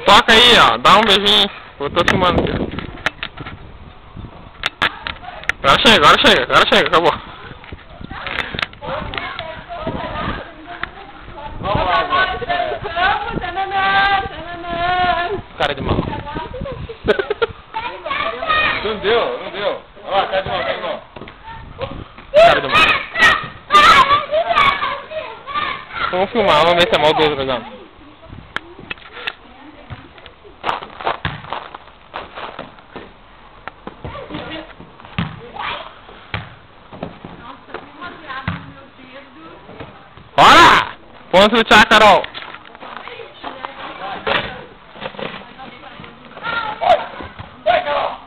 Toca aí, ó. Dá um beijinho. Eu tô filmando aqui. Agora chega, acabou. Cara de mal. Não deu. Olha lá, cara de mal. Cara de mal. Vamos filmar, vamos ver se é maldoso, legal. Bora! Ponto do Thiago, Carol.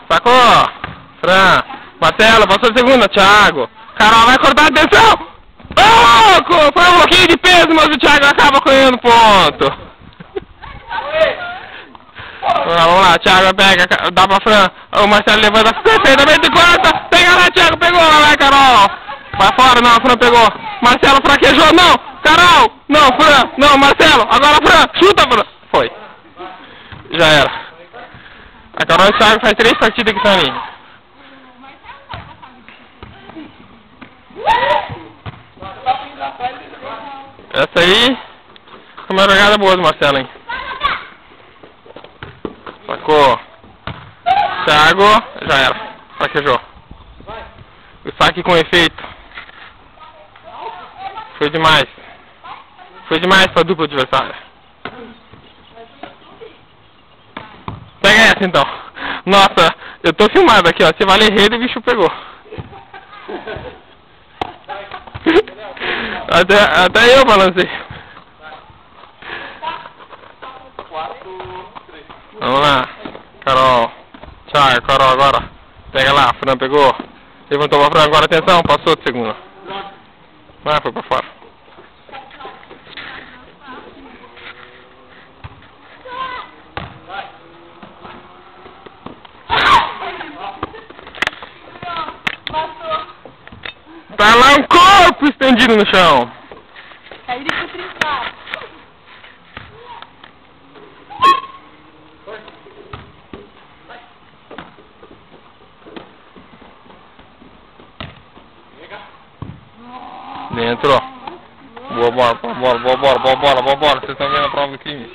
Sacou? Fran. Marcelo, passou a segunda, Thiago. Carol vai cortar a atenção. Louco! Foi um pouquinho de peso, mas o Thiago acaba ganhando ponto. Vamos lá, Thiago pega, dá pra Fran. O Marcelo levanta perfeitamente, corta. Pega lá, Thiago, pegou. Vai, Carol. Vai fora, não, a Fran pegou. Marcelo fraquejou, não. Carol, não, Fran, não, Marcelo. Agora Fran, chuta, Fran. Foi. Já era. A Carol e o Thiago faz 3 partidas que estão ali. Essa aí foi uma jogada boa do Marcelo, hein? Sacou. Thiago, já era. Fraquejou. O saque com efeito. Foi demais. Foi demais pra dupla adversária. Pega essa então. Nossa, eu tô filmado aqui, ó. Se vale rede, o bicho pegou. Até eu balancei. Vamos lá. Carol. Tchau, Carol agora. Pega lá, Fran pegou. Levantou pra Fran, agora atenção, passou de segunda. Ah, foi pra fora. Tá lá um corpo estendido no chão. Caiu de trincar. Dentro. Boa bola. Vocês estão vendo a prova do crime.